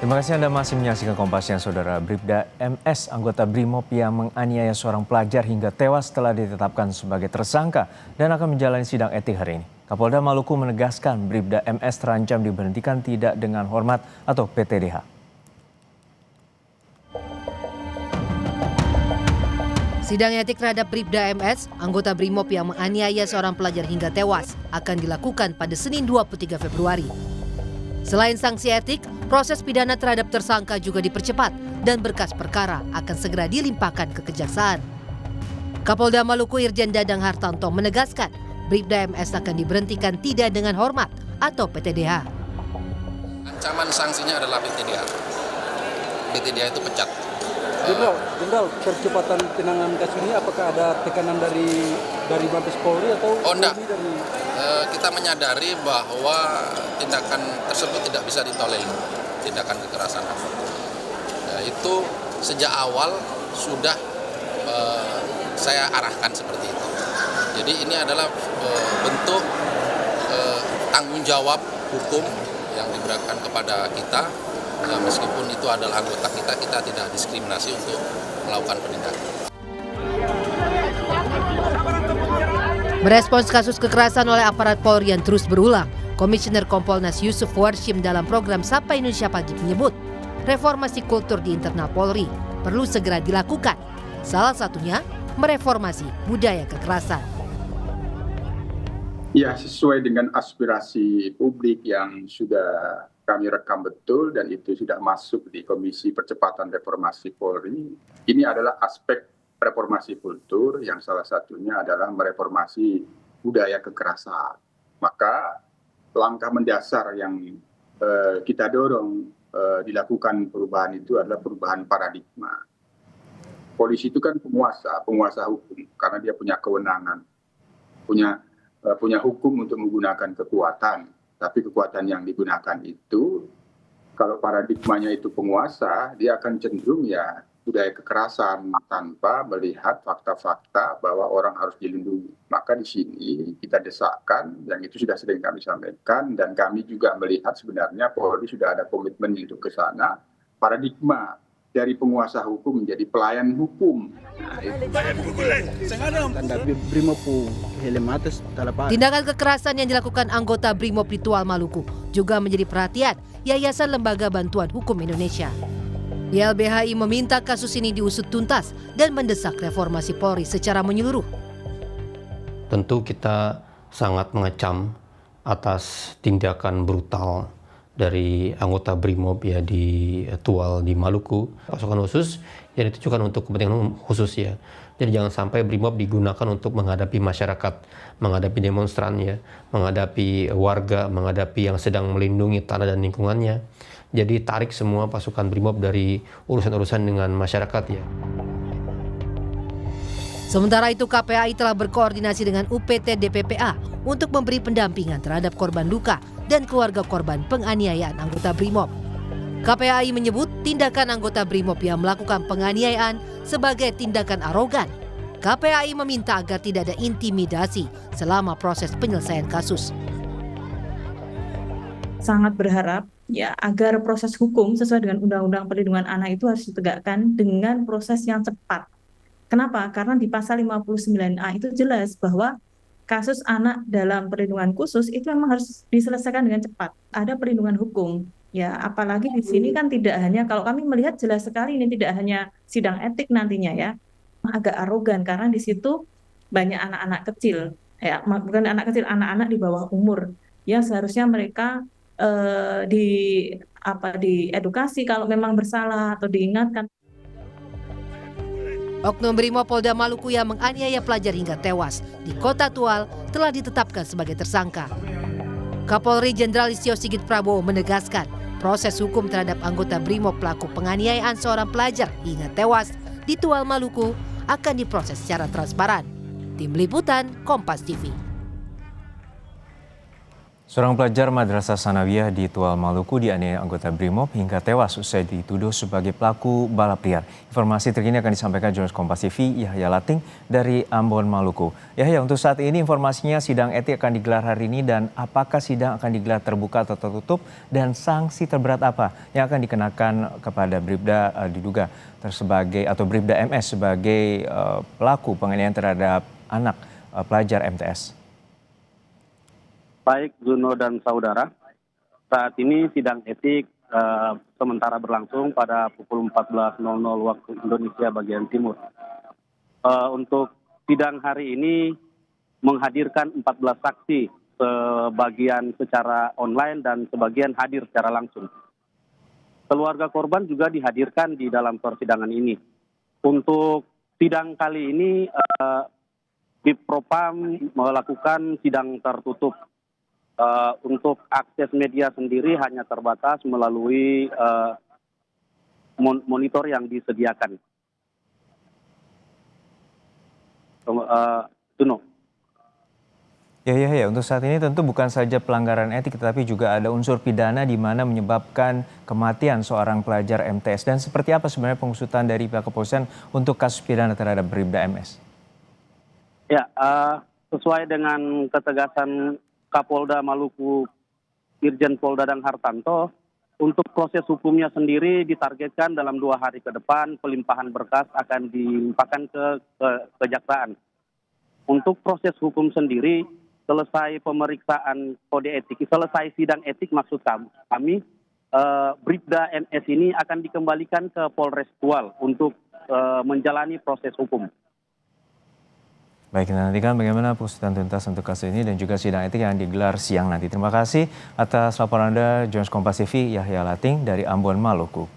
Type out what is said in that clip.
Terima kasih Anda masih menyaksikan Kompas Siang, Saudara. Bribda MS, anggota BRIMOB yang menganiaya seorang pelajar hingga tewas telah ditetapkan sebagai tersangka dan akan menjalani sidang etik hari ini. Kapolda Maluku menegaskan Bribda MS terancam diberhentikan tidak dengan hormat atau PTDH. Sidang etik terhadap Bribda MS, anggota BRIMOB yang menganiaya seorang pelajar hingga tewas, akan dilakukan pada Senin 23 Februari. Selain sanksi etik, proses pidana terhadap tersangka juga dipercepat dan berkas perkara akan segera dilimpahkan ke Kejaksaan. Kapolda Maluku Irjen Dadang Hartanto menegaskan Bribda MS akan diberhentikan tidak dengan hormat atau PTDH. Ancaman sanksinya adalah PTDH. PTDH itu pecat. Jenderal, percepatan penanganan kasus ini apakah ada tekanan dari Mabes Polri atau enggak. Kita menyadari bahwa tindakan tersebut tidak bisa ditolerir, tindakan kekerasan apapun. Itu sejak awal sudah saya arahkan seperti itu. Jadi ini adalah bentuk tanggung jawab hukum yang diberikan kepada kita. Ya, meskipun itu adalah anggota kita tidak diskriminasi untuk melakukan penindakan. Merespons kasus kekerasan oleh aparat Polri yang terus berulang, Komisioner Kompolnas Yusuf Warshim dalam program Sapa Indonesia Pagi menyebut reformasi kultur di internal Polri perlu segera dilakukan. Salah satunya mereformasi budaya kekerasan. Ya, sesuai dengan aspirasi publik yang sudah kami rekam betul dan itu sudah masuk di Komisi Percepatan Reformasi Polri. Ini adalah aspek reformasi kultur yang salah satunya adalah mereformasi budaya kekerasan. Maka langkah mendasar yang kita dorong dilakukan perubahan itu adalah perubahan paradigma. Polisi itu kan penguasa hukum karena dia punya kewenangan, punya hukum untuk menggunakan kekuatan. Tapi kekuatan yang digunakan itu, kalau paradigmanya itu penguasa, dia akan cenderung ya budaya kekerasan tanpa melihat fakta-fakta bahwa orang harus dilindungi. Maka di sini kita desakkan, yang itu sudah sering kami sampaikan, dan kami juga melihat sebenarnya Polri sudah ada komitmen untuk ke sana, paradigma dari penguasa hukum menjadi pelayan hukum. Tindakan kekerasan yang dilakukan anggota BRIMOB di Tual Maluku juga menjadi perhatian Yayasan Lembaga Bantuan Hukum Indonesia. YLBHI meminta kasus ini diusut tuntas dan mendesak reformasi Polri secara menyeluruh. Tentu kita sangat mengecam atas tindakan brutal dari anggota BRIMOB ya di Tual di Maluku, pasukan khusus yang ditujukan untuk kepentingan khusus ya. Jadi jangan sampai BRIMOB digunakan untuk menghadapi masyarakat, menghadapi demonstran ya, menghadapi warga, menghadapi yang sedang melindungi tanah dan lingkungannya. Jadi tarik semua pasukan BRIMOB dari urusan-urusan dengan masyarakat ya. Sementara itu KPAI telah berkoordinasi dengan UPT DPPA untuk memberi pendampingan terhadap korban luka dan keluarga korban penganiayaan anggota BRIMOB. KPAI menyebut tindakan anggota BRIMOB yang melakukan penganiayaan sebagai tindakan arogan. KPAI meminta agar tidak ada intimidasi selama proses penyelesaian kasus. Sangat berharap ya agar proses hukum sesuai dengan Undang-Undang Perlindungan Anak itu harus ditegakkan dengan proses yang cepat. Kenapa? Karena di pasal 59A itu jelas bahwa kasus anak dalam perlindungan khusus itu memang harus diselesaikan dengan cepat. Ada perlindungan hukum. Ya, apalagi di sini kan tidak hanya, kalau kami melihat jelas sekali ini tidak hanya sidang etik nantinya ya. Agak arogan karena di situ banyak anak-anak kecil. Ya, bukan anak kecil, anak-anak di bawah umur. Ya, seharusnya mereka diedukasi kalau memang bersalah atau diingatkan. Oknum BRIMOB Polda Maluku yang menganiaya pelajar hingga tewas di Kota Tual telah ditetapkan sebagai tersangka. Kapolri Jenderal Listio Sigit Prabowo menegaskan proses hukum terhadap anggota BRIMOB pelaku penganiayaan seorang pelajar hingga tewas di Tual Maluku akan diproses secara transparan. Tim Liputan Kompas TV. Seorang pelajar Madrasah Sanawiyah di Tual, Maluku dianiaya anggota BRIMOB hingga tewas usai dituduh sebagai pelaku balap liar. Informasi terkini akan disampaikan jurnalis Kompas TV Yahya Lating dari Ambon, Maluku. Yahya, untuk saat ini informasinya sidang etik akan digelar hari ini dan apakah sidang akan digelar terbuka atau tertutup dan sanksi terberat apa yang akan dikenakan kepada Bribda diduga sebagai atau Bribda MS sebagai pelaku penganiayaan terhadap anak pelajar MTS. Baik Zuno dan saudara, saat ini sidang etik sementara berlangsung pada pukul 14.00 waktu Indonesia bagian timur. Untuk sidang hari ini menghadirkan 14 saksi, sebagian secara online dan sebagian hadir secara langsung. Keluarga korban juga dihadirkan di dalam persidangan ini. Untuk sidang kali ini, Bipropam melakukan sidang tertutup. Untuk akses media sendiri hanya terbatas melalui monitor yang disediakan. Tuno. Ya, untuk saat ini tentu bukan saja pelanggaran etik, tetapi juga ada unsur pidana di mana menyebabkan kematian seorang pelajar MTS. Dan seperti apa sebenarnya pengusutan dari pihak kepolisian untuk kasus pidana terhadap Bribda MS? Ya, sesuai dengan ketegasan Kapolda Maluku Irjen Pol Dadang Hartanto, untuk proses hukumnya sendiri ditargetkan dalam 2 hari ke depan pelimpahan berkas akan dilimpahkan ke kejaksaan. Untuk proses hukum sendiri, selesai pemeriksaan kode etik, selesai sidang etik maksud kami, Bribda MS ini akan dikembalikan ke Polres Tual untuk menjalani proses hukum. Baik, kita nantikan bagaimana pengusutan tuntas untuk kasus ini dan juga sidang etik yang digelar siang nanti. Terima kasih atas laporan Anda, jurnalis Kompas TV Yahya Lating dari Ambon, Maluku.